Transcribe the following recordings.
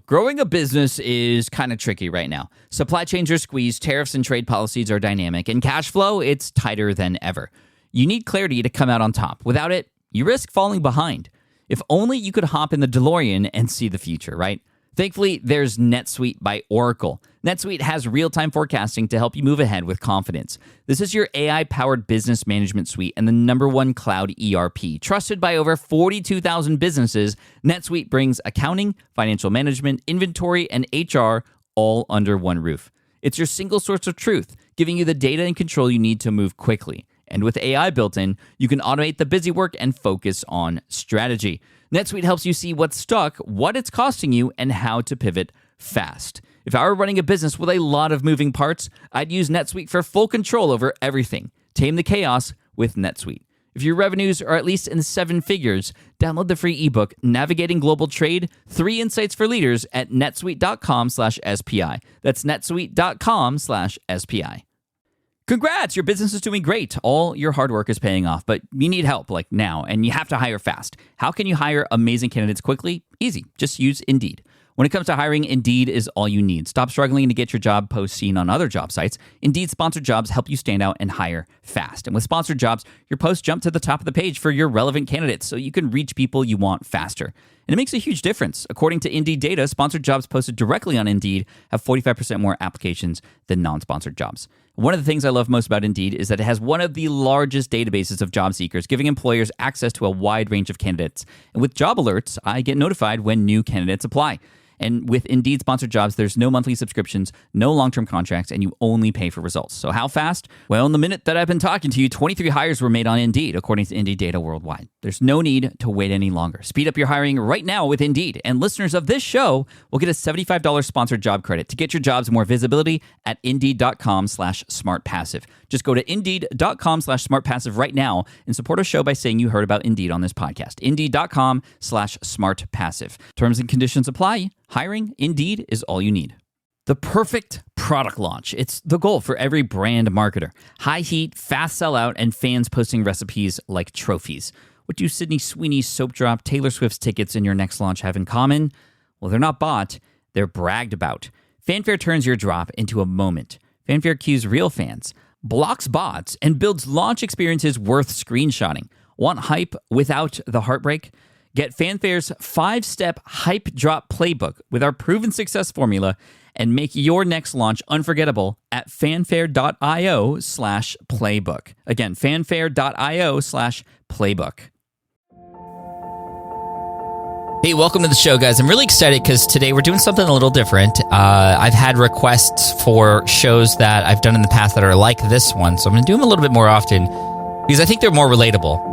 Growing a business is kind of tricky right now. Supply chains are squeezed, tariffs and trade policies are dynamic, and cash flow, it's tighter than ever. You need clarity to come out on top. Without it, you risk falling behind. If only you could hop in the DeLorean and see the future, right? Thankfully, there's NetSuite by Oracle. NetSuite has real-time forecasting to help you move ahead with confidence. This is your AI-powered business management suite and the #1 cloud ERP. Trusted by over 42,000 businesses, NetSuite brings accounting, financial management, inventory, and HR all under one roof. It's your single source of truth, giving you the data and control you need to move quickly. And with AI built in, you can automate the busy work and focus on strategy. NetSuite helps you see what's stuck, what it's costing you, and how to pivot fast. If I were running a business with a lot of moving parts, I'd use NetSuite for full control over everything. Tame the chaos with NetSuite. If your revenues are at least in 7 figures, download the free ebook, Navigating Global Trade, 3 Insights for Leaders at netsuite.com/SPI. That's netsuite.com/SPI. Congrats, your business is doing great. All your hard work is paying off, but you need help like now, and you have to hire fast. How can you hire amazing candidates quickly? Easy, just use Indeed. When it comes to hiring, Indeed is all you need. Stop struggling to get your job post seen on other job sites. Indeed sponsored jobs help you stand out and hire fast. And with sponsored jobs, your posts jump to the top of the page for your relevant candidates so you can reach people you want faster. And it makes a huge difference. According to Indeed data, sponsored jobs posted directly on Indeed have 45% more applications than non-sponsored jobs. One of the things I love most about Indeed is that it has one of the largest databases of job seekers, giving employers access to a wide range of candidates. And with job alerts, I get notified when new candidates apply. And with Indeed sponsored jobs, there's no monthly subscriptions, no long-term contracts, and you only pay for results. So how fast? Well, in the minute that I've been talking to you, 23 hires were made on Indeed, according to Indeed data worldwide. There's no need to wait any longer. Speed up your hiring right now with Indeed. And listeners of this show will get a $75 sponsored job credit to get your jobs more visibility at Indeed.com/smartpassive. Just go to Indeed.com/smartpassive right now and support a show by saying you heard about Indeed on this podcast. Indeed.com/smartpassive. Terms and conditions apply. Hiring, Indeed, is all you need. The perfect product launch. It's the goal for every brand marketer. High heat, fast sellout, and fans posting recipes like trophies. What do Sydney Sweeney's soap drop, Taylor Swift's tickets, and your next launch have in common? Well, they're not bought, they're bragged about. Fanfare turns your drop into a moment. Fanfare cues real fans, blocks bots, and builds launch experiences worth screenshotting. Want hype without the heartbreak? Get Fanfare's 5-step hype drop playbook with our proven success formula and make your next launch unforgettable at fanfare.io/playbook. Again, fanfare.io/playbook. Hey, welcome to the show, guys. I'm really excited because today we're doing something a little different. I've had requests for shows that I've done in the past that are like this one, so I'm going to do them a little bit more often because I think they're more relatable.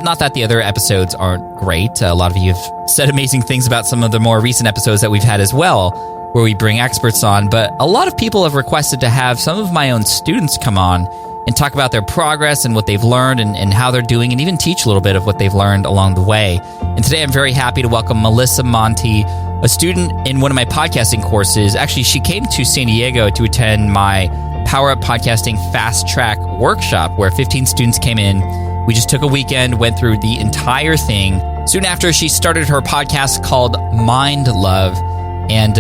Not that the other episodes aren't great. A lot of you have said amazing things about some of the more recent episodes that we've had as well, where we bring experts on. But a lot of people have requested to have some of my own students come on and talk about their progress and what they've learned and how they're doing, and even teach a little bit of what they've learned along the way. And today I'm very happy to welcome Melissa Monte, a student in one of my podcasting courses. Actually, she came to San Diego to attend my Power Up Podcasting Fast Track workshop, where 15 students came in. We just took a weekend, went through the entire thing. Soon after, she started her podcast called Mind Love, and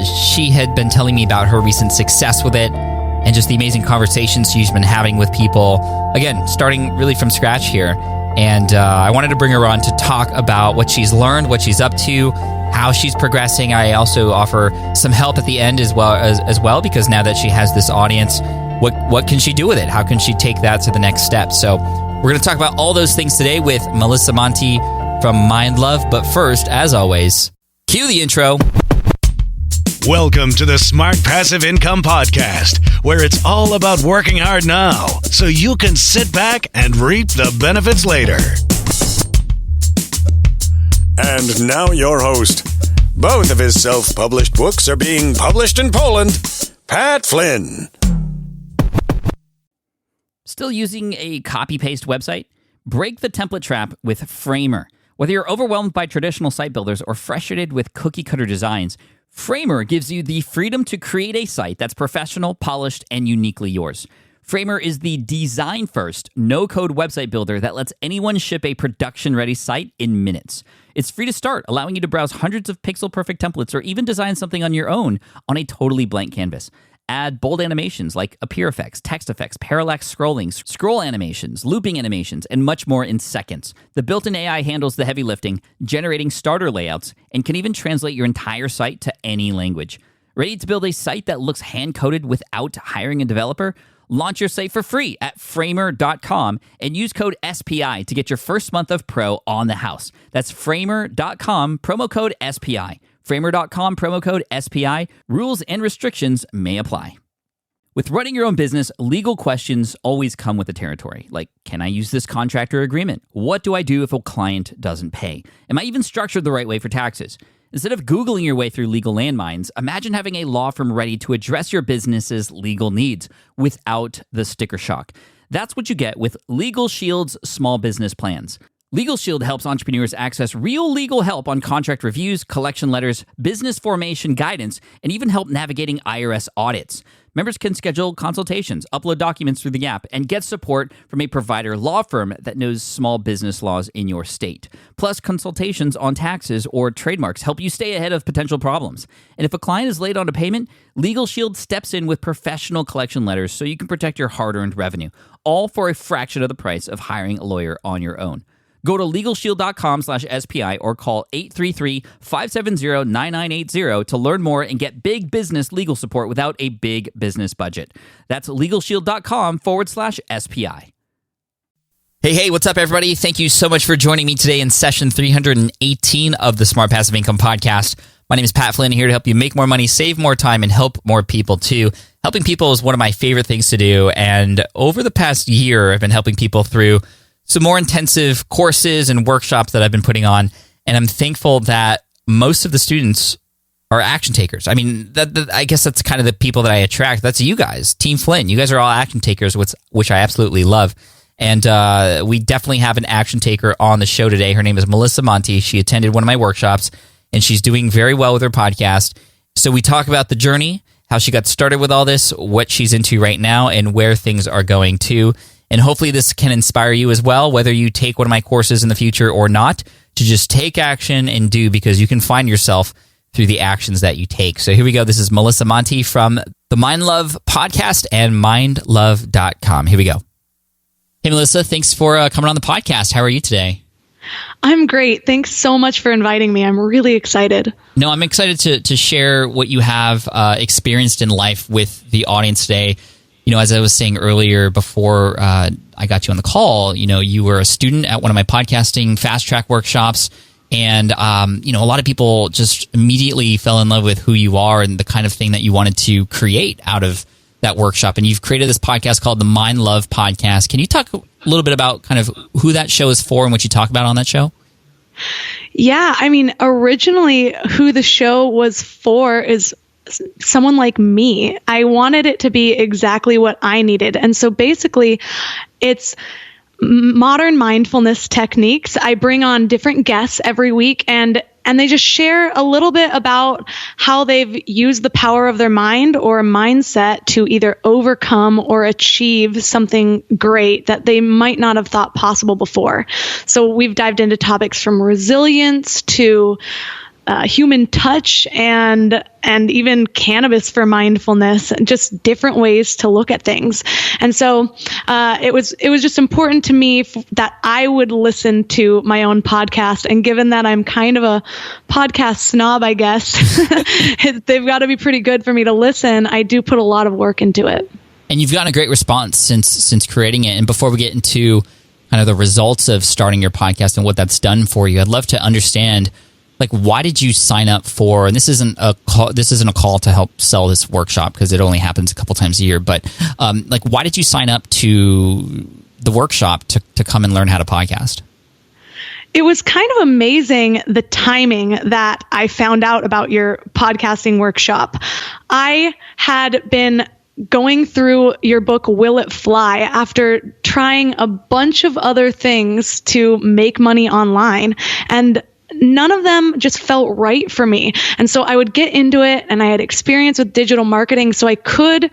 she had been telling me about her recent success with it and just the amazing conversations she's been having with people. Again, starting really from scratch here. And I wanted to bring her on to talk about what she's learned, what she's up to, how she's progressing. I also offer some help at the end as well, because now that she has this audience, what can she do with it? How can she take that to the next step? So we're going to talk about all those things today with Melissa Monte from Mind Love. But first, as always, cue the intro. Welcome to the Smart Passive Income Podcast, where it's all about working hard now so you can sit back and reap the benefits later. And now your host. Both of his self-published books are being published in Poland, Pat Flynn. Still using a copy-paste website? Break the template trap with Framer. Whether you're overwhelmed by traditional site builders or frustrated with cookie-cutter designs, Framer gives you the freedom to create a site that's professional, polished, and uniquely yours. Framer is the design-first, no-code website builder that lets anyone ship a production-ready site in minutes. It's free to start, allowing you to browse hundreds of pixel-perfect templates or even design something on your own on a totally blank canvas. Add bold animations like appear effects, text effects, parallax scrolling, scroll animations, looping animations, and much more in seconds. The built-in AI handles the heavy lifting, generating starter layouts, and can even translate your entire site to any language. Ready to build a site that looks hand-coded without hiring a developer? Launch your site for free at framer.com and use code SPI to get your first month of pro on the house. That's framer.com, promo code SPI. Framer.com, promo code SPI. Rules and restrictions may apply. With running your own business, legal questions always come with the territory. Like, can I use this contract or agreement? What do I do if a client doesn't pay? Am I even structured the right way for taxes? Instead of Googling your way through legal landmines, imagine having a law firm ready to address your business's legal needs without the sticker shock. That's what you get with Legal Shield's small business plans. Legal Shield helps entrepreneurs access real legal help on contract reviews, collection letters, business formation guidance, and even help navigating IRS audits. Members can schedule consultations, upload documents through the app, and get support from a provider law firm that knows small business laws in your state. Plus, consultations on taxes or trademarks help you stay ahead of potential problems. And if a client is late on a payment, Legal Shield steps in with professional collection letters so you can protect your hard-earned revenue, all for a fraction of the price of hiring a lawyer on your own. Go to LegalShield.com/SPI or call 833-570-9980 to learn more and get big business legal support without a big business budget. That's LegalShield.com/SPI. Hey, what's up, everybody? Thank you so much for joining me today in session 318 of the Smart Passive Income Podcast. My name is Pat Flynn, here to help you make more money, save more time, and help more people too. Helping people is one of my favorite things to do, and over the past year, I've been helping people through some more intensive courses and workshops that I've been putting on, and I'm thankful that most of the students are action takers. I mean, I guess that's kind of the people that I attract. That's you guys, Team Flynn. You guys are all action takers, which I absolutely love. And we definitely have an action taker on the show today. Her name is Melissa Monte. She attended one of my workshops, and she's doing very well with her podcast. So we talk about the journey, how she got started with all this, what she's into right now, and where things are going to. And hopefully this can inspire you as well, whether you take one of my courses in the future or not, to just take action and do, because you can find yourself through the actions that you take. So here we go. This is Melissa Monte from the Mind Love podcast and mindlove.com. Here we go. Hey, Melissa, thanks for coming on the podcast. How are you today? I'm great. Thanks so much for inviting me. I'm really excited. No, I'm excited to share what you have experienced in life with the audience today. You know, as I was saying earlier before I got you on the call, you know, you were a student at one of my podcasting fast track workshops. And, you know, a lot of people just immediately fell in love with who you are and the kind of thing that you wanted to create out of that workshop. And you've created this podcast called the Mind Love Podcast. Can you talk a little bit about kind of who that show is for and what you talk about on that show? Yeah, I mean, originally who the show was for is someone like me. I wanted it to be exactly what I needed. And so basically, it's modern mindfulness techniques. I bring on different guests every week, and they just share a little bit about how they've used the power of their mind or mindset to either overcome or achieve something great that they might not have thought possible before. So we've dived into topics from resilience to human touch and even cannabis for mindfulness, and just different ways to look at things. And so it was just important to me that I would listen to my own podcast. And given that I'm kind of a podcast snob, I guess, they've got to be pretty good for me to listen. I do put a lot of work into it. And you've gotten a great response since creating it. And before we get into kind of the results of starting your podcast and what that's done for you, I'd love to understand, like, why did you sign up for, and this isn't a call to help sell this workshop because it only happens a couple times a year, but like, why did you sign up to the workshop to come and learn how to podcast? It was kind of amazing, the timing that I found out about your podcasting workshop. I had been going through your book, Will It Fly, after trying a bunch of other things to make money online, and none of them just felt right for me. And so I would get into it, and I had experience with digital marketing, so I could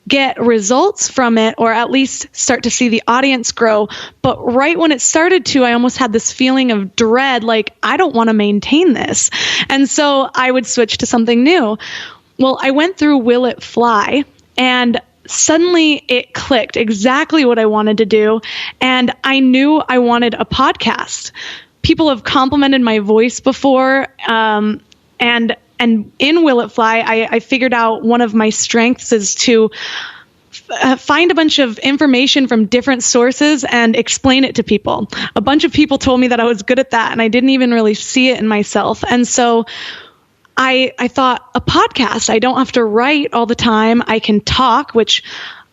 get results from it, or at least start to see the audience grow. But right when it started to, I almost had this feeling of dread, like, I don't want to maintain this. And so I would switch to something new. Well, I went through Will It Fly, and suddenly it clicked exactly what I wanted to do. And I knew I wanted a podcast. People have complimented my voice before. And in Will It Fly, I figured out one of my strengths is to find a bunch of information from different sources and explain it to people. A bunch of people told me that I was good at that, and I didn't even really see it in myself. And so I thought, a podcast, I don't have to write all the time. I can talk, which,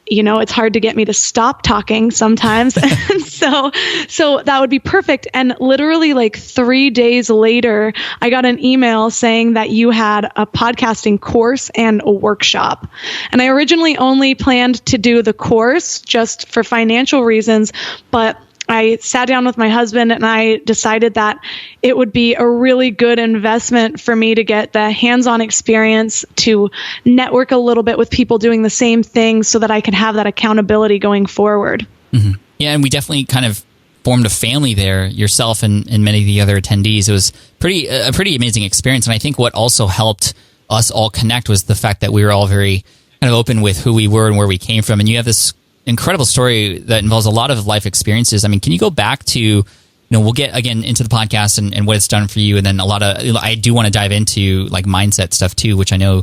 it's hard to get me to stop talking sometimes. And so that would be perfect. And literally like 3 days later, I got an email saying that you had a podcasting course and a workshop. And I originally only planned to do the course just for financial reasons, but I sat down with my husband and I decided that it would be a really good investment for me to get the hands-on experience, to network a little bit with people doing the same thing so that I could have that accountability going forward. Mm-hmm. Yeah, and we definitely kind of formed a family there, yourself and many of the other attendees. It was a pretty amazing experience. And I think what also helped us all connect was the fact that we were all very kind of open with who we were and where we came from. And you have this incredible story that involves a lot of life experiences. I mean, can you go back to, we'll get again into the podcast and what it's done for you, and then I do want to dive into like mindset stuff too, which I know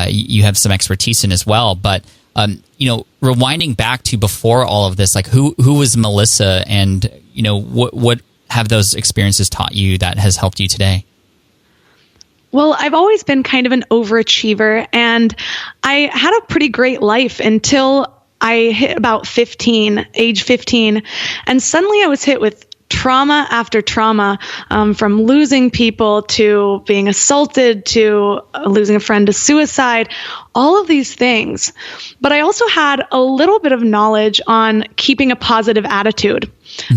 you have some expertise in as well. But rewinding back to before all of this, like who was Melissa, and what have those experiences taught you that has helped you today? Well, I've always been kind of an overachiever, and I had a pretty great life until I hit about age 15, and suddenly I was hit with trauma after trauma, from losing people to being assaulted to losing a friend to suicide, all of these things. But I also had a little bit of knowledge on keeping a positive attitude,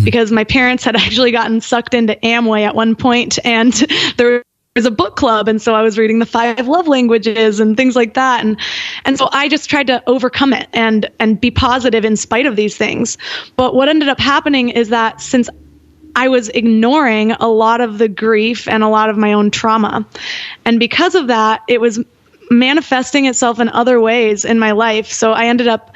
because my parents had actually gotten sucked into Amway at one point, and there was a book club, and so I was reading the 5 love languages and things like that, and so I just tried to overcome it and be positive in spite of these things. But what ended up happening is that since I was ignoring a lot of the grief and a lot of my own trauma, and because of that, it was manifesting itself in other ways in my life. So I ended up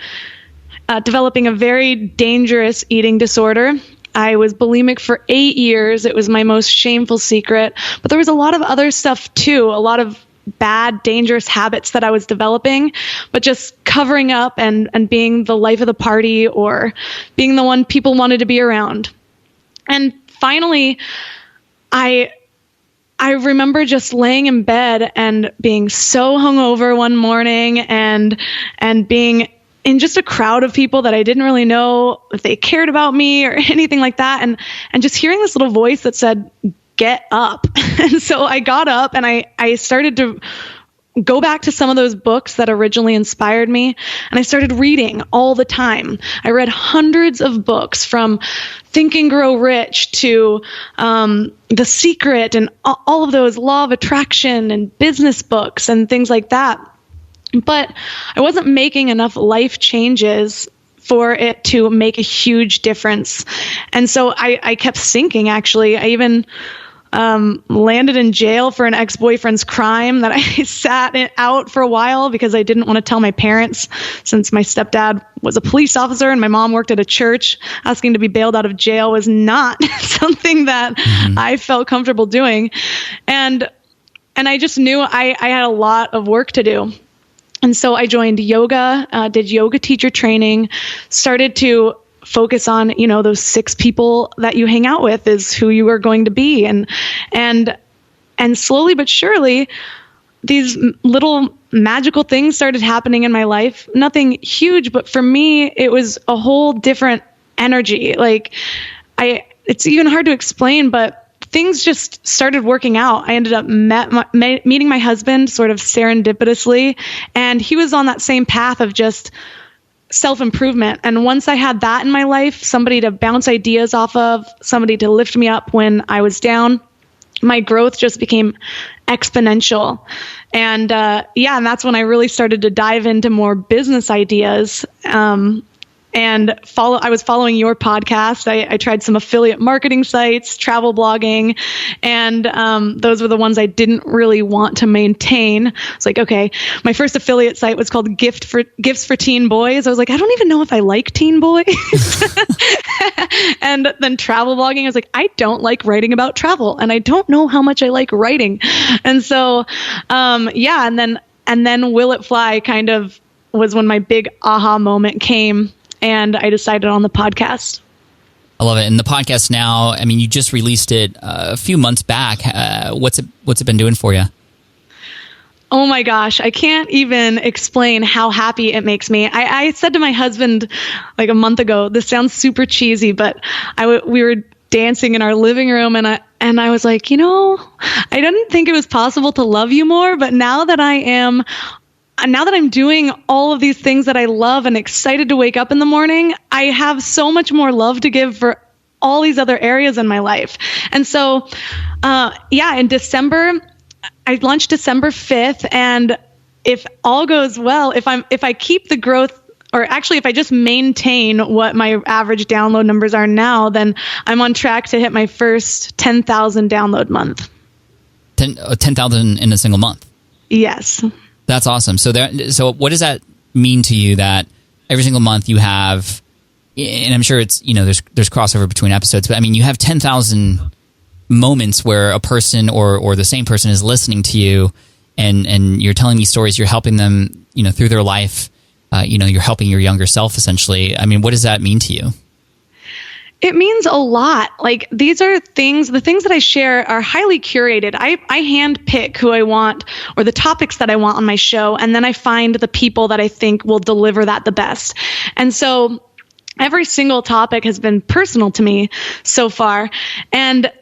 developing a very dangerous eating disorder. I was bulimic for 8 years. It was my most shameful secret. But there was a lot of other stuff too, a lot of bad, dangerous habits that I was developing, but just covering up and being the life of the party, or being the one people wanted to be around. And finally, I remember just laying in bed and being so hungover one morning and being in just a crowd of people that I didn't really know if they cared about me or anything like that. And just hearing this little voice that said, get up. And so I got up and I started to go back to some of those books that originally inspired me. And I started reading all the time. I read hundreds of books, from Think and Grow Rich to The Secret, and all of those Law of Attraction and business books and things like that. But I wasn't making enough life changes for it to make a huge difference. And so I kept sinking, actually. I even landed in jail for an ex-boyfriend's crime that I sat out for a while because I didn't want to tell my parents, since my stepdad was a police officer and my mom worked at a church. Asking to be bailed out of jail was not something that I felt comfortable doing. And I just knew I had a lot of work to do. And so I joined yoga, did yoga teacher training, started to focus on, those 6 people that you hang out with is who you are going to be. And slowly but surely, these little magical things started happening in my life. Nothing huge, but for me, it was a whole different energy. Like it's even hard to explain, but things just started working out. I ended up meeting my husband sort of serendipitously, and he was on that same path of just self-improvement. And once I had that in my life, somebody to bounce ideas off of, somebody to lift me up when I was down, my growth just became exponential. And and that's when I really started to dive into more business ideas. I was following your podcast. I tried some affiliate marketing sites, travel blogging, and those were the ones I didn't really want to maintain. It's like, okay, my first affiliate site was called Gifts for Teen Boys. I was like, I don't even know if I like teen boys. And then travel blogging, I was like, I don't like writing about travel, and I don't know how much I like writing. And so, and then Will It Fly kind of was when my big aha moment came. And I decided on the podcast. I love it. And the podcast now, I mean, you just released it a few months back. What's it been doing for you? Oh my gosh, I can't even explain how happy it makes me. I said to my husband like a month ago, this sounds super cheesy, but we were dancing in our living room, and I was like, I didn't think it was possible to love you more, but now that I'm doing all of these things that I love and excited to wake up in the morning, I have so much more love to give for all these other areas in my life. And so, in December, I launched December 5th. And if all goes well, if I keep the growth, or actually if I just maintain what my average download numbers are now, then I'm on track to hit my first 10,000 download month. 10,000 in a single month? Yes. That's awesome. So what does that mean to you that every single month you have, and I'm sure it's, there's crossover between episodes, but I mean, you have 10,000 moments where a person or the same person is listening to you and you're telling these stories, you're helping them, through their life, you're helping your younger self essentially. I mean, what does that mean to you? It means a lot. Like, these are the things that I share are highly curated. I hand pick who I want or the topics that I want on my show, and then I find the people that I think will deliver that the best. And so every single topic has been personal to me so far. And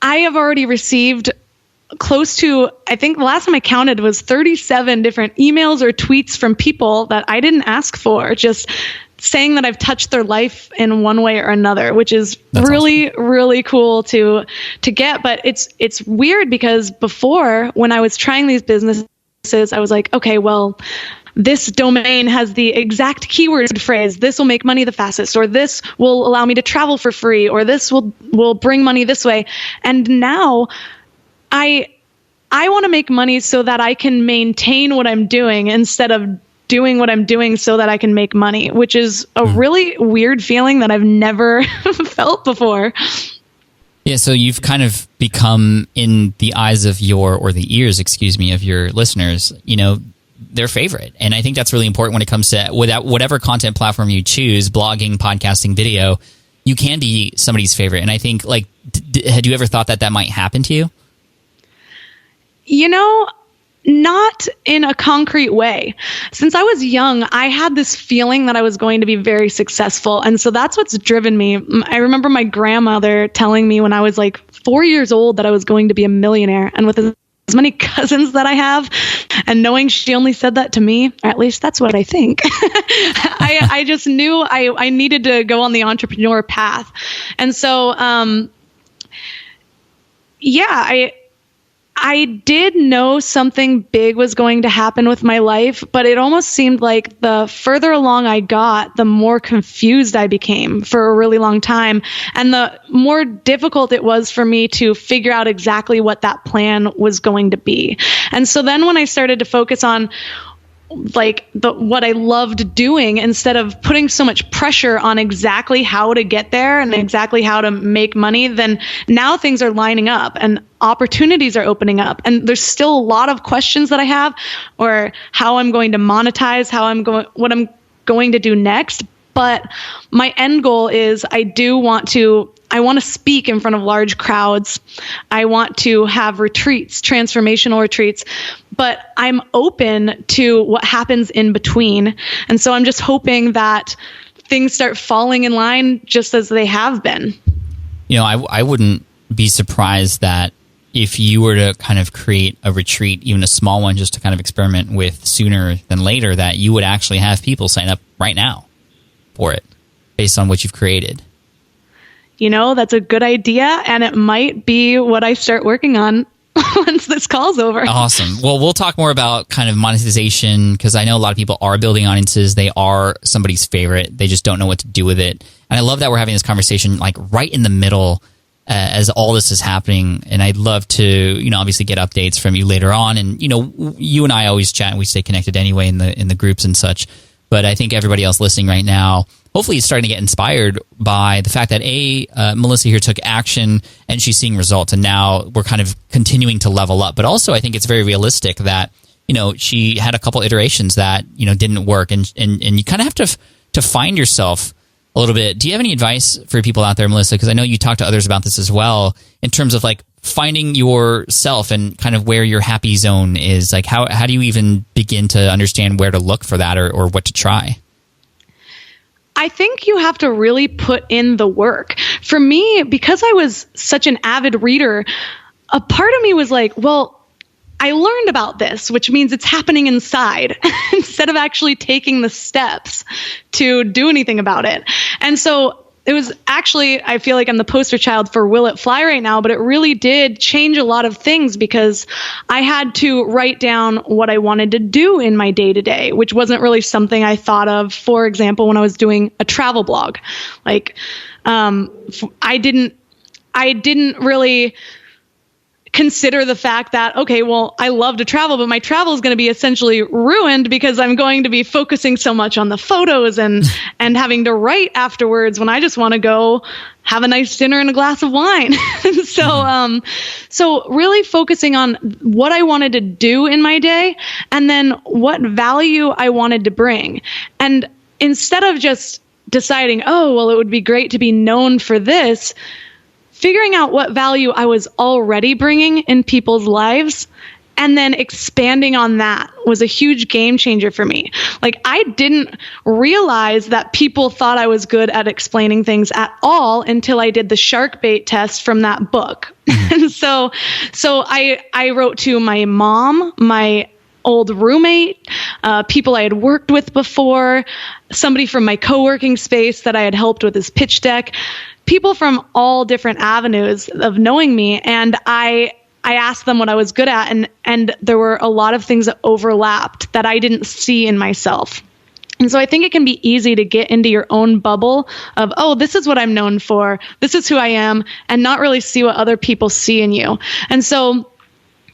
I have already received close to, I think the last time I counted was 37 different emails or tweets from people that I didn't ask for, just saying that I've touched their life in one way or another, which is really, awesome. Really cool to get. But it's weird because before, when I was trying these businesses, I was like, okay, well, this domain has the exact keyword phrase. This will make money the fastest, or this will allow me to travel for free, or this will bring money this way. And now I want to make money so that I can maintain what I'm doing instead of doing what I'm doing so that I can make money, which is a really weird feeling that I've never felt before. Yeah, so you've kind of become, in the eyes of the ears, of your listeners, their favorite. And I think that's really important when it comes to whatever content platform you choose, blogging, podcasting, video, you can be somebody's favorite. And I think, had you ever thought that might happen to you? Not in a concrete way. Since I was young, I had this feeling that I was going to be very successful. And so that's what's driven me. I remember my grandmother telling me when I was like 4 years old that I was going to be a millionaire. And with as many cousins that I have, and knowing she only said that to me, or at least that's what I think, I just knew I needed to go on the entrepreneur path. And so, I did know something big was going to happen with my life, but it almost seemed like the further along I got, the more confused I became for a really long time. And the more difficult it was for me to figure out exactly what that plan was going to be. And so then when I started to focus on what I loved doing, instead of putting so much pressure on exactly how to get there and exactly how to make money, then now things are lining up and opportunities are opening up. And there's still a lot of questions that I have, or how I'm going to monetize, what I'm going to do next. But my end goal is I want to speak in front of large crowds. I want to have retreats, transformational retreats, but I'm open to what happens in between. And so I'm just hoping that things start falling in line just as they have been. I wouldn't be surprised that if you were to kind of create a retreat, even a small one, just to kind of experiment with sooner than later, that you would actually have people sign up right now for it based on what you've created. that's a good idea. And it might be what I start working on once this call's over. Awesome. Well, we'll talk more about kind of monetization, because I know a lot of people are building audiences. They are somebody's favorite. They just don't know what to do with it. And I love that we're having this conversation like right in the middle as all this is happening. And I'd love to, obviously get updates from you later on. And, you and I always chat and we stay connected anyway in the groups and such. But I think everybody else listening right now, hopefully is starting to get inspired by the fact that Melissa here took action and she's seeing results, and now we're kind of continuing to level up. But also I think it's very realistic that, she had a couple iterations that, didn't work, and you kind of have to find yourself a little bit. Do you have any advice for people out there, Melissa? Because I know you talk to others about this as well, in terms of like finding yourself and kind of where your happy zone is. Like how do you even begin to understand where to look for that or what to try? I think you have to really put in the work. For me, because I was such an avid reader, a part of me was like, well, I learned about this, which means it's happening inside instead of actually taking the steps to do anything about it. And so it was actually, I feel like I'm the poster child for Will It Fly right now, but it really did change a lot of things because I had to write down what I wanted to do in my day-to-day, which wasn't really something I thought of, for example, when I was doing a travel blog. Like, I didn't really consider the fact that, okay, well, I love to travel, but my travel is going to be essentially ruined because I'm going to be focusing so much on the photos and having to write afterwards when I just want to go have a nice dinner and a glass of wine. So really focusing on what I wanted to do in my day and then what value I wanted to bring. And instead of just deciding, oh, well, it would be great to be known for this, figuring out what value I was already bringing in people's lives and then expanding on that was a huge game changer for me. Like, I didn't realize that people thought I was good at explaining things at all until I did the shark bait test from that book. And so I wrote to my mom, my old roommate, people I had worked with before, somebody from my co-working space that I had helped with his pitch deck, people from all different avenues of knowing me. And I asked them what I was good at. And there were a lot of things that overlapped that I didn't see in myself. And so I think it can be easy to get into your own bubble of, oh, this is what I'm known for. This is who I am, and not really see what other people see in you. And so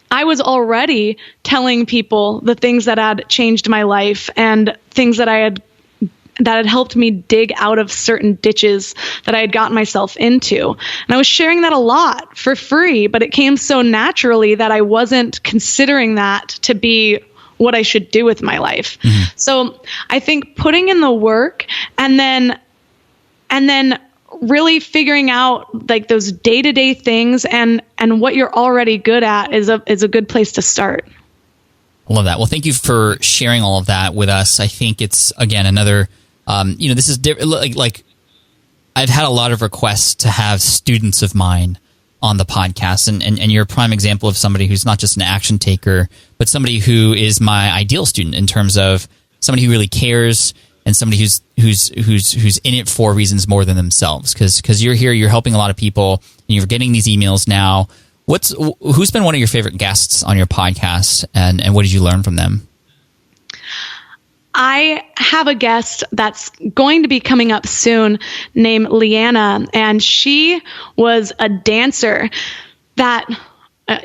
I was already telling people the things that had changed my life and things that had helped me dig out of certain ditches that I had gotten myself into. And I was sharing that a lot for free, but it came so naturally that I wasn't considering that to be what I should do with my life. Mm-hmm. So I think putting in the work and then really figuring out like those day-to-day things and what you're already good at is a good place to start. I love that. Well, thank you for sharing all of that with us. I think it's, again, another this is like I've had a lot of requests to have students of mine on the podcast, and you're a prime example of somebody who's not just an action taker, but somebody who is my ideal student in terms of somebody who really cares and somebody who's in it for reasons more than themselves. Because you're here, you're helping a lot of people, and you're getting these emails now. Who's been one of your favorite guests on your podcast, and what did you learn from them? I have a guest that's going to be coming up soon named Leanna, and she was a dancer that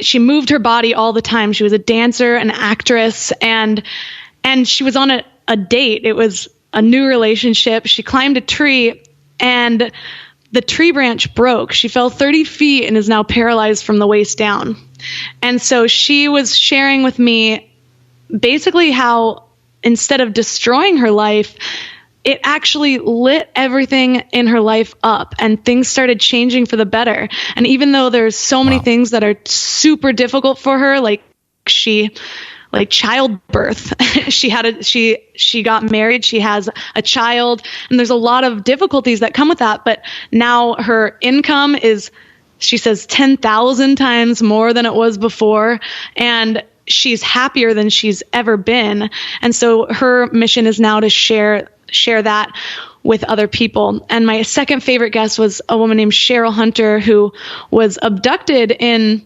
she moved her body all the time. She was a dancer, an actress, and she was on a date. It was a new relationship. She climbed a tree, and the tree branch broke. She fell 30 feet and is now paralyzed from the waist down. And so she was sharing with me basically how instead of destroying her life, it actually lit everything in her life up and things started changing for the better. And even though there's so many things that are super difficult for her, like childbirth, she got married, she has a child, and there's a lot of difficulties that come with that. But now her income is, she says, 10,000 times more than it was before. And she's happier than she's ever been. And so her mission is now to share that with other people. And my second favorite guest was a woman named Cheryl Hunter, who was abducted in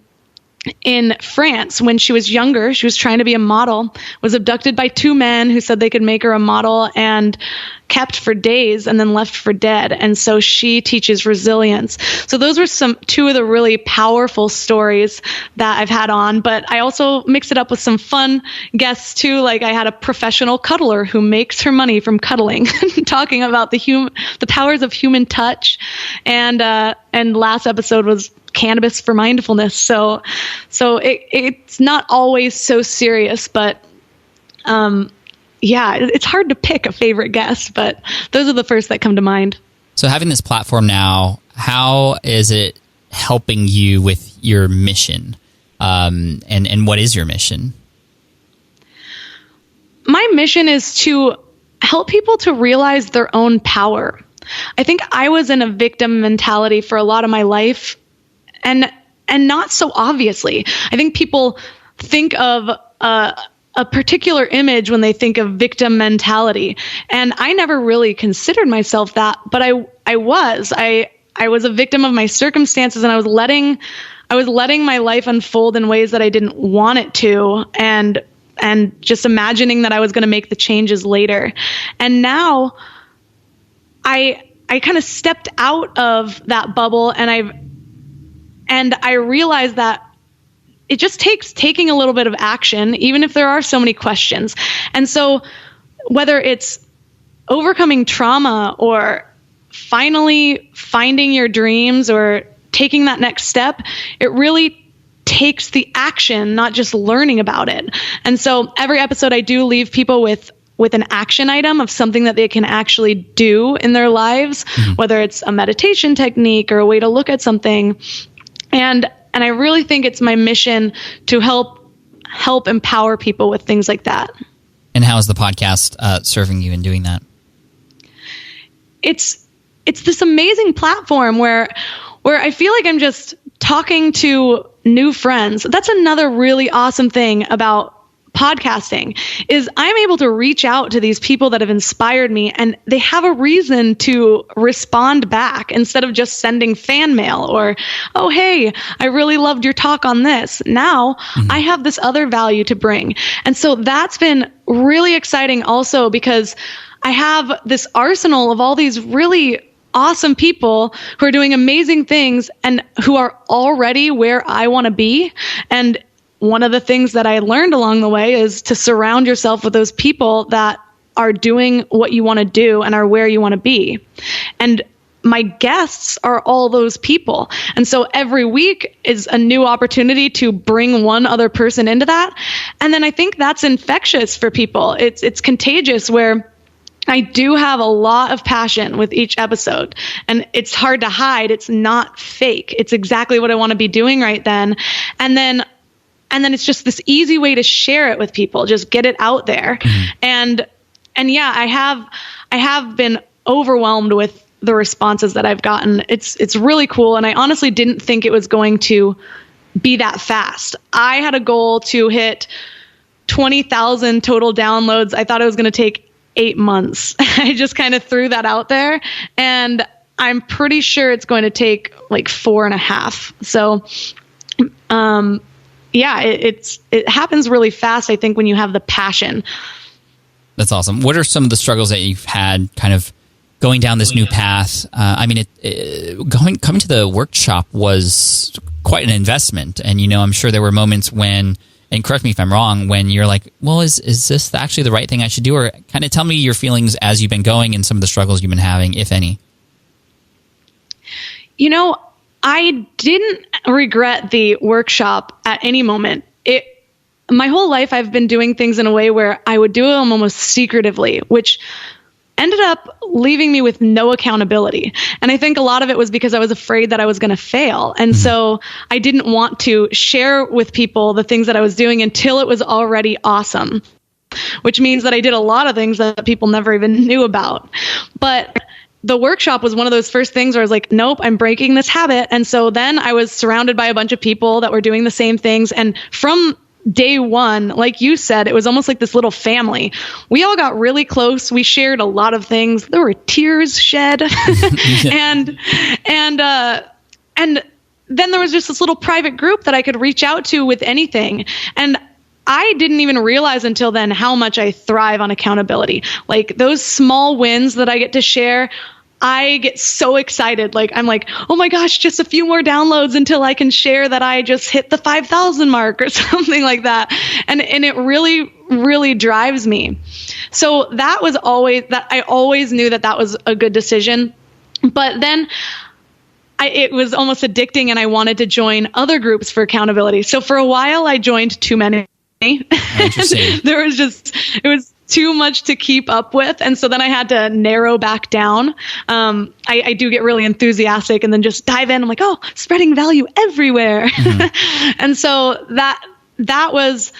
France when she was younger. She was trying to be a model, was abducted by two men who said they could make her a model, and kept for days and then left for dead. And so she teaches resilience. So those were two of the really powerful stories that I've had on, but I also mix it up with some fun guests too. Like I had a professional cuddler who makes her money from cuddling, talking about the powers of human touch. And last episode was cannabis for mindfulness. So it's not always so serious, but yeah, it's hard to pick a favorite guest, but those are the first that come to mind. So having this platform now, how is it helping you with your mission? And what is your mission? My mission is to help people to realize their own power. I think I was in a victim mentality for a lot of my life, and not so obviously. I think people think of a particular image when they think of victim mentality, and I never really considered myself that, but I was a victim of my circumstances, and I was letting my life unfold in ways that I didn't want it to, and just imagining that I was going to make the changes later. And now I kind of stepped out of that bubble, and I realized that it just takes taking a little bit of action, even if there are so many questions. And so whether it's overcoming trauma or finally finding your dreams or taking that next step, it really takes the action, not just learning about it. And so every episode I do leave people with an action item of something that they can actually do in their lives, whether it's a meditation technique or a way to look at something. And I really think it's my mission to help empower people with things like that. And how is the podcast serving you in doing that? It's this amazing platform where I feel like I'm just talking to new friends. That's another really awesome thing about podcasting, is I'm able to reach out to these people that have inspired me, and they have a reason to respond back instead of just sending fan mail or, oh, hey, I really loved your talk on this. Now I have this other value to bring. And so that's been really exciting also, because I have this arsenal of all these really awesome people who are doing amazing things and who are already where I want to be. And one of the things that I learned along the way is to surround yourself with those people that are doing what you want to do and are where you want to be. And my guests are all those people. And so every week is a new opportunity to bring one other person into that. And then I think that's infectious for people. It's contagious, where I do have a lot of passion with each episode, and it's hard to hide. It's not fake. It's exactly what I want to be doing right then. And then it's just this easy way to share it with people. Just get it out there. And yeah, I have been overwhelmed with the responses that I've gotten. It's really cool. And I honestly didn't think it was going to be that fast. I had a goal to hit 20,000 total downloads. I thought it was going to take 8 months. I just kind of threw that out there, and I'm pretty sure it's going to take like 4.5. So, yeah, it happens really fast, I think, when you have the passion. That's awesome. What are some of the struggles that you've had kind of going down this new path? I mean, coming to the workshop was quite an investment. And, I'm sure there were moments when, and correct me if I'm wrong, when you're like, well, is this actually the right thing I should do? Or kind of tell me your feelings as you've been going and some of the struggles you've been having, if any. I didn't regret the workshop at any moment. My whole life, I've been doing things in a way where I would do them almost secretively, which ended up leaving me with no accountability. And I think a lot of it was because I was afraid that I was going to fail. And so I didn't want to share with people the things that I was doing until it was already awesome, which means that I did a lot of things that people never even knew about. But the workshop was one of those first things where I was like, nope, I'm breaking this habit. And so then I was surrounded by a bunch of people that were doing the same things. And from day one, like you said, it was almost like this little family. We all got really close. We shared a lot of things. There were tears shed. and then there was just this little private group that I could reach out to with anything. And I didn't even realize until then how much I thrive on accountability. Like those small wins that I get to share, I get so excited. Like, I'm like, oh my gosh, just a few more downloads until I can share that I just hit the 5,000 mark or something like that. And it really, really drives me. So that was always that. I always knew that was a good decision. But then it was almost addicting, and I wanted to join other groups for accountability. So for a while I joined too many. It was too much to keep up with. And so then I had to narrow back down. I do get really enthusiastic and then just dive in. I'm like, oh, spreading value everywhere. Mm-hmm. And so that was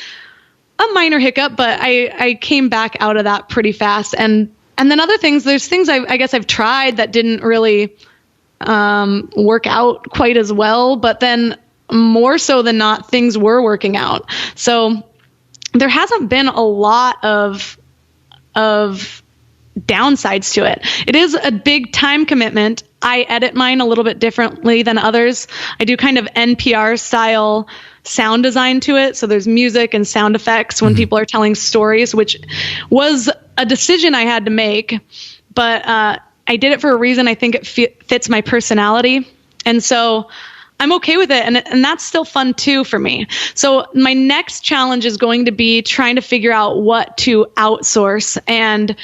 a minor hiccup, but I came back out of that pretty fast. And then other things, there's things I guess I've tried that didn't really work out quite as well, but then more so than not, things were working out. So there hasn't been a lot of downsides to it. It is a big time commitment. I edit mine a little bit differently than others. I do kind of NPR style sound design to it. So there's music and sound effects when people are telling stories, which was a decision I had to make, but I did it for a reason. I think it fits my personality. And so I'm okay with it. And that's still fun too for me. So my next challenge is going to be trying to figure out what to outsource and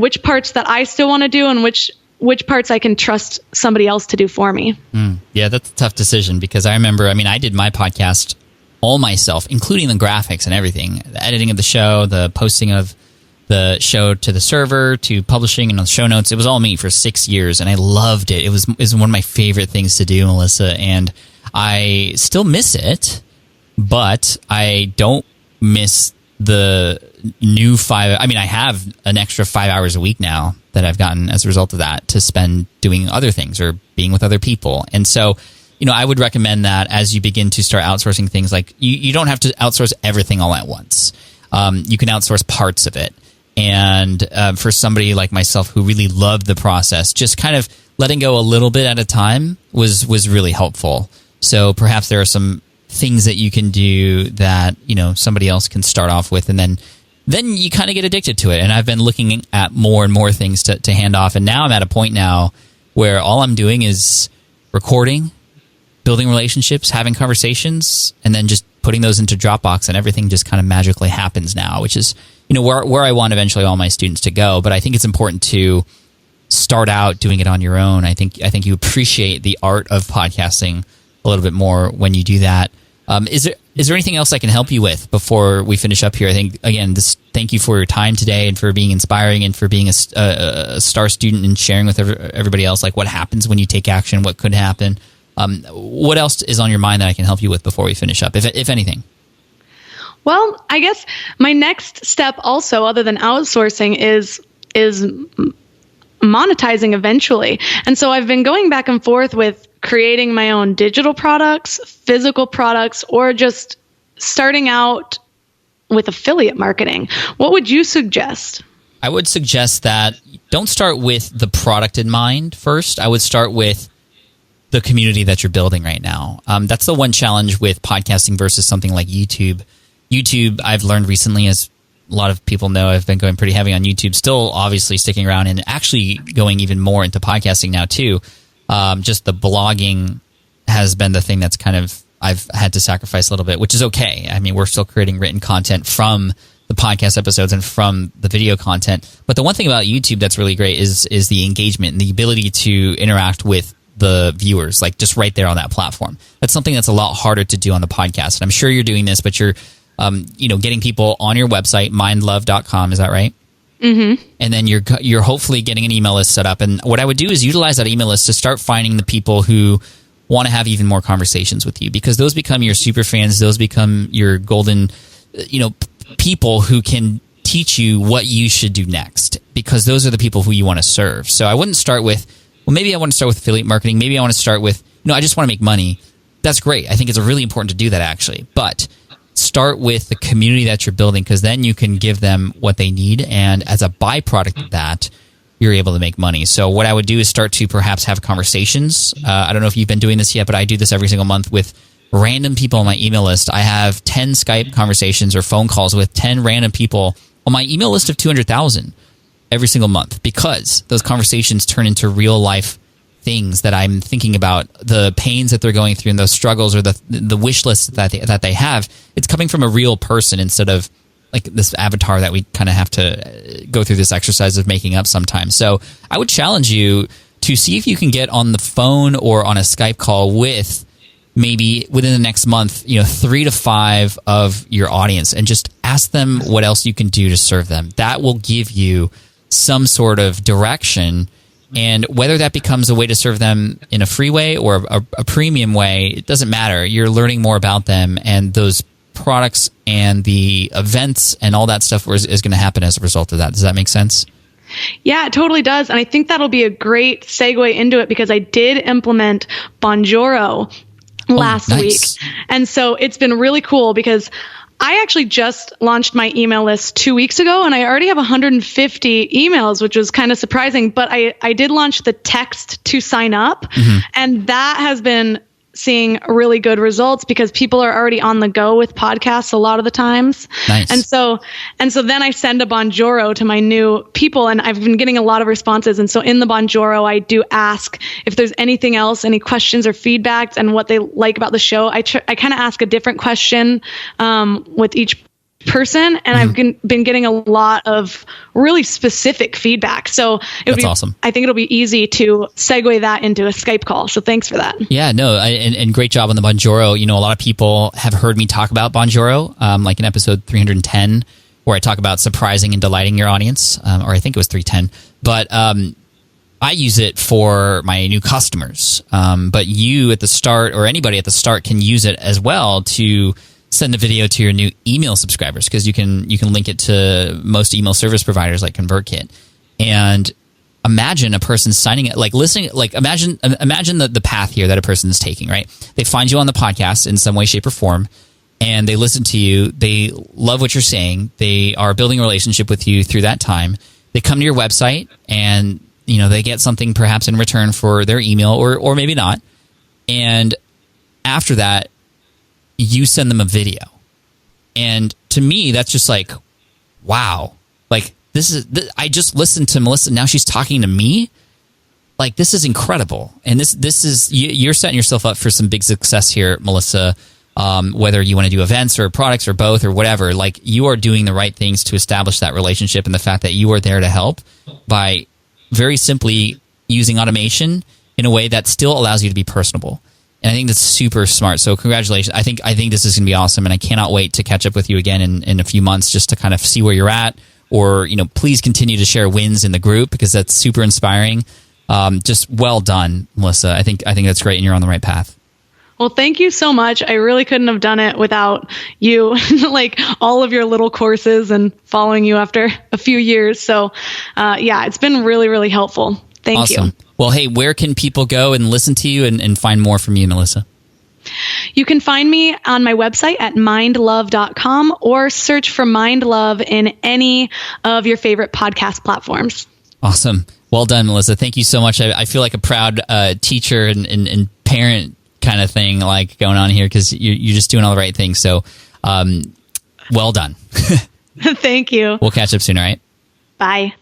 which parts that I still want to do and which parts I can trust somebody else to do for me. Yeah, that's a tough decision because I remember, I did my podcast all myself, including the graphics and everything, the editing of the show, the posting of the show to the server, to publishing and the show notes. It was all me for 6 years, and I loved it. It was one of my favorite things to do, Melissa, and I still miss it, but I don't miss the new 5. I have an extra 5 hours a week now that I've gotten as a result of that to spend doing other things or being with other people. And so, I would recommend that as you begin to start outsourcing things, like you don't have to outsource everything all at once. You can outsource parts of it. And for somebody like myself who really loved the process, just kind of letting go a little bit at a time was really helpful. So perhaps there are some things that you can do that, somebody else can start off with, and then you kind of get addicted to it. And I've been looking at more and more things to hand off. And now I'm at a point now where all I'm doing is recording, building relationships, having conversations, and then just putting those into Dropbox, and everything just kind of magically happens now, which is where I want eventually all my students to go. But I think it's important to start out doing it on your own. I think you appreciate the art of podcasting a little bit more when you do that. Is there anything else I can help you with before we finish up here? I think, again, thank you for your time today and for being inspiring and for being a star student and sharing with everybody else, like what happens when you take action, what could happen. What else is on your mind that I can help you with before we finish up, if anything? Well, I guess my next step also, other than outsourcing, is monetizing eventually. And so I've been going back and forth with creating my own digital products, physical products, or just starting out with affiliate marketing. What would you suggest? I would suggest that don't start with the product in mind first. I would start with the community that you're building right now. That's the one challenge with podcasting versus something like YouTube. YouTube, I've learned recently, as a lot of people know, I've been going pretty heavy on YouTube, still obviously sticking around and actually going even more into podcasting now too. Just the blogging has been the thing that's kind of, I've had to sacrifice a little bit, which is okay. We're still creating written content from the podcast episodes and from the video content. But the one thing about YouTube that's really great is the engagement and the ability to interact with the viewers, like just right there on that platform. That's something that's a lot harder to do on the podcast. And I'm sure you're doing this, but you're getting people on your website, mindlove.com, is that right? Mm-hmm. And then you're hopefully getting an email list set up. And what I would do is utilize that email list to start finding the people who want to have even more conversations with you, because those become your super fans. Those become your golden, people who can teach you what you should do next, because those are the people who you want to serve. So I wouldn't start with, well, maybe I want to start with affiliate marketing. Maybe I want to start with, I just want to make money. That's great. I think it's really important to do that, actually. But start with the community that you're building, because then you can give them what they need. And as a byproduct of that, you're able to make money. So what I would do is start to perhaps have conversations. I don't know if you've been doing this yet, but I do this every single month with random people on my email list. I have 10 Skype conversations or phone calls with 10 random people on my email list of 200,000 every single month, because those conversations turn into real life things that I'm thinking about, the pains that they're going through and those struggles or the wish list that they have. It's coming from a real person instead of like this avatar that we kind of have to go through this exercise of making up sometimes. So I would challenge you to see if you can get on the phone or on a Skype call with maybe within the next month, 3 to 5 of your audience, and just ask them what else you can do to serve them. That will give you some sort of direction. And whether that becomes a way to serve them in a free way or a premium way, it doesn't matter. You're learning more about them, and those products and the events and all that stuff is going to happen as a result of that. Does that make sense? Yeah, it totally does. And I think that'll be a great segue into it, because I did implement Bonjoro last week. And so it's been really cool, because I actually just launched my email list 2 weeks ago, and I already have 150 emails, which was kind of surprising. But I did launch the text to sign up, and that has been seeing really good results, because people are already on the go with podcasts a lot of the times. Nice. And so then I send a Bonjoro to my new people, and I've been getting a lot of responses. And so in the Bonjoro, I do ask if there's anything else, any questions or feedbacks, and what they like about the show. I kind of ask a different question with each person, and I've been getting a lot of really specific feedback. So that's awesome. I think it'll be easy to segue that into a Skype call. So thanks for that. Yeah, no, and great job on the Bonjoro. A lot of people have heard me talk about Bonjoro, like in episode 310, where I talk about surprising and delighting your audience, or I think it was 310. But I use it for my new customers. But you at the start, or anybody at the start, can use it as well to send a video to your new email subscribers, because you can link it to most email service providers like ConvertKit. And imagine a person signing it, like listening, like imagine the path here that a person is taking, right? They find you on the podcast in some way, shape, or form, and they listen to you. They love what you're saying. They are building a relationship with you through that time. They come to your website, and they get something perhaps in return for their email, or maybe not. And after that, you send them a video. And to me, that's just like, wow. Like, I just listened to Melissa. Now she's talking to me. Like, this is incredible. And this is, you're setting yourself up for some big success here, Melissa. Whether you want to do events or products or both or whatever, like, you are doing the right things to establish that relationship, and the fact that you are there to help by very simply using automation in a way that still allows you to be personable. And I think that's super smart. So congratulations. I think this is going to be awesome, and I cannot wait to catch up with you again in a few months, just to kind of see where you're at. Or, please continue to share wins in the group, because that's super inspiring. Just well done, Melissa. I think that's great, and you're on the right path. Well, thank you so much. I really couldn't have done it without you, like all of your little courses and following you after a few years. So, yeah, it's been really, really helpful. Thank you. Well, hey, where can people go and listen to you and find more from you, Melissa? You can find me on my website at mindlove.com, or search for Mind Love in any of your favorite podcast platforms. Awesome. Well done, Melissa. Thank you so much. I feel like a proud teacher and parent kind of thing like going on here, because you're just doing all the right things. So well done. Thank you. We'll catch up soon, all right? Bye.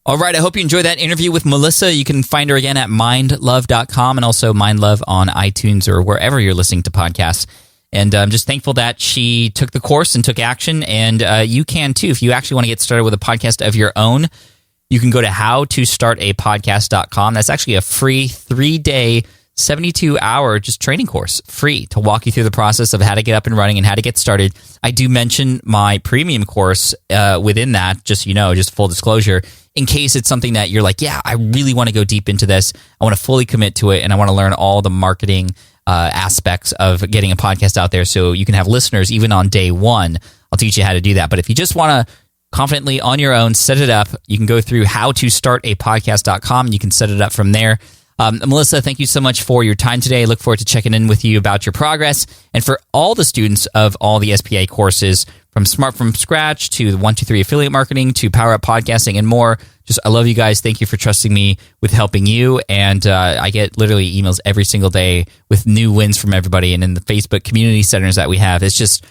All right, I hope you enjoyed that interview with Melissa. You can find her again at mindlove.com, and also mindlove on iTunes or wherever you're listening to podcasts. And I'm just thankful that she took the course and took action, and you can too. If you actually want to get started with a podcast of your own, you can go to howtostartapodcast.com. That's actually a free 3-day 72-hour just training course, free, to walk you through the process of how to get up and running and how to get started. I do mention my premium course within that, just just full disclosure, in case it's something that you're like, yeah, I really want to go deep into this. I want to fully commit to it, and I want to learn all the marketing aspects of getting a podcast out there so you can have listeners even on day one. I'll teach you how to do that. But if you just want to confidently on your own set it up, you can go through howtostartapodcast.com, and you can set it up from there. Melissa, thank you so much for your time today. I look forward to checking in with you about your progress. And for all the students of all the SPI courses, from Smart from Scratch to the 123 Affiliate Marketing to Power Up Podcasting and more, I love you guys. Thank you for trusting me with helping you. And I get literally emails every single day with new wins from everybody. And in the Facebook community centers that we have, it's just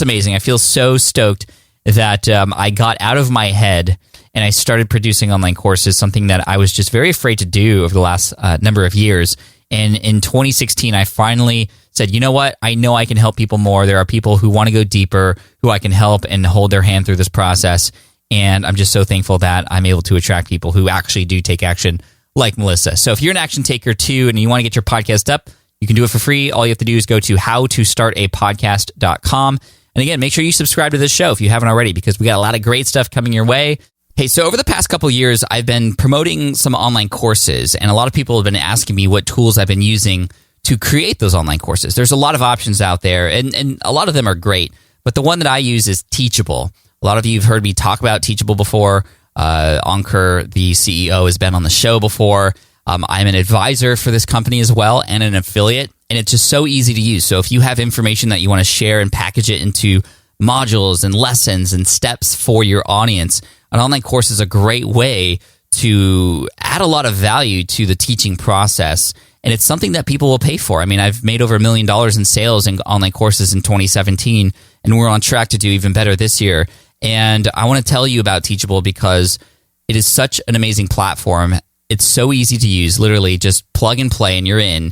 amazing. I feel so stoked that I got out of my head and I started producing online courses, something that I was just very afraid to do over the last number of years. And in 2016, I finally said, you know what? I know I can help people more. There are people who want to go deeper, who I can help and hold their hand through this process. And I'm just so thankful that I'm able to attract people who actually do take action like Melissa. So if you're an action taker too and you want to get your podcast up, you can do it for free. All you have to do is go to howtostartapodcast.com. And again, make sure you subscribe to this show if you haven't already, because we got a lot of great stuff coming your way. Hey, so over the past couple of years, I've been promoting some online courses, and a lot of people have been asking me what tools I've been using to create those online courses. There's a lot of options out there, and a lot of them are great, but the one that I use is Teachable. A lot of you have heard me talk about Teachable before. Ankur, the CEO, has been on the show before. I'm an advisor for this company as well and an affiliate, and it's just so easy to use. So if you have information that you want to share and package it into modules and lessons and steps for your audience, an online course is a great way to add a lot of value to the teaching process, and it's something that people will pay for. I mean, I've made over $1 million in sales in online courses in 2017, and we're on track to do even better this year. And I want to tell you about Teachable because it is such an amazing platform. It's so easy to use. Literally, just plug and play, and you're in.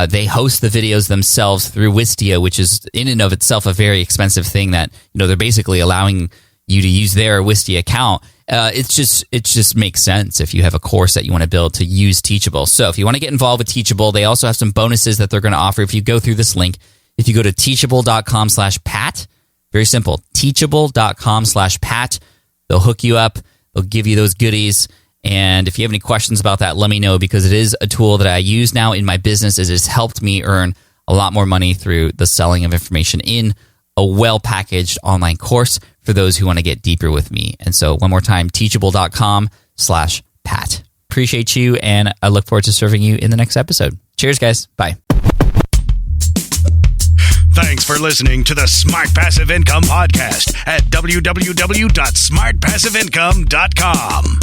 They host the videos themselves through Wistia, which is in and of itself a very expensive thing that they're basically allowing you to use their Wistia account. It just makes sense if you have a course that you want to build to use Teachable. So if you want to get involved with Teachable, they also have some bonuses that they're going to offer if you go through this link. If you go to teachable.com/Pat, very simple, teachable.com/Pat, they'll hook you up. They'll give you those goodies. And if you have any questions about that, let me know, because it is a tool that I use now in my business. It has helped me earn a lot more money through the selling of information in a well-packaged online course for those who want to get deeper with me. And so one more time, teachable.com/Pat. Appreciate you, and I look forward to serving you in the next episode. Cheers, guys. Bye. Thanks for listening to the Smart Passive Income Podcast at www.smartpassiveincome.com.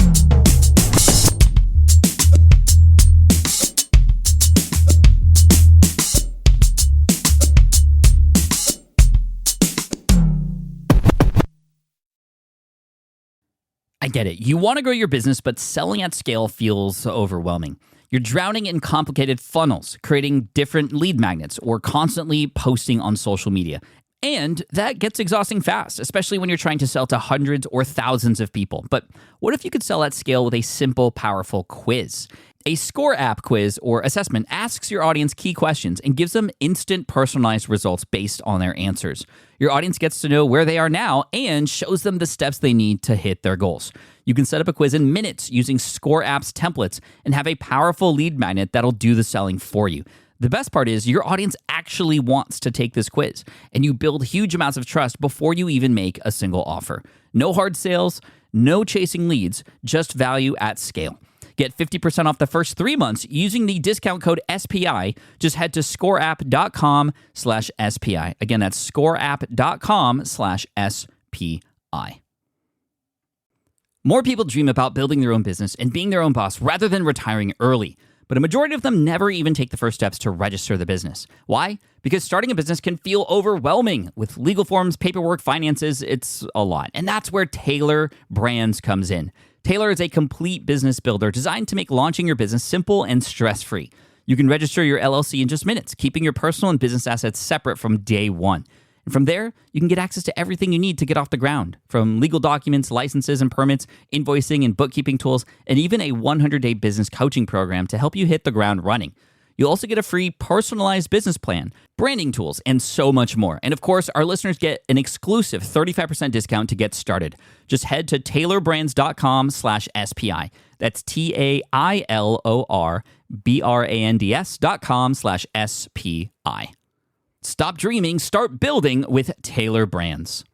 I get it. You want to grow your business, but selling at scale feels overwhelming. You're drowning in complicated funnels, creating different lead magnets, or constantly posting on social media. And that gets exhausting fast, especially when you're trying to sell to hundreds or thousands of people. But what if you could sell at scale with a simple, powerful quiz? A Score app quiz or assessment asks your audience key questions and gives them instant personalized results based on their answers. Your audience gets to know where they are now and shows them the steps they need to hit their goals. You can set up a quiz in minutes using Score app's templates and have a powerful lead magnet that'll do the selling for you. The best part is your audience actually wants to take this quiz, and you build huge amounts of trust before you even make a single offer. No hard sales, no chasing leads, just value at scale. Get 50% off the first 3 months using the discount code SPI. Just head to scoreapp.com/SPI. Again, that's scoreapp.com/SPI. More people dream about building their own business and being their own boss rather than retiring early. But a majority of them never even take the first steps to register the business. Why? Because starting a business can feel overwhelming. With legal forms, paperwork, finances, it's a lot. And that's where Taylor Brands comes in. Taylor is a complete business builder designed to make launching your business simple and stress-free. You can register your LLC in just minutes, keeping your personal and business assets separate from day one. And from there, you can get access to everything you need to get off the ground, from legal documents, licenses and permits, invoicing and bookkeeping tools, and even a 100-day business coaching program to help you hit the ground running. You'll also get a free personalized business plan, branding tools, and so much more. And of course, our listeners get an exclusive 35% discount to get started. Just head to taylorbrands.com/SPI. That's TAILORBRANDS.com/SPI. Stop dreaming, start building with Taylor Brands.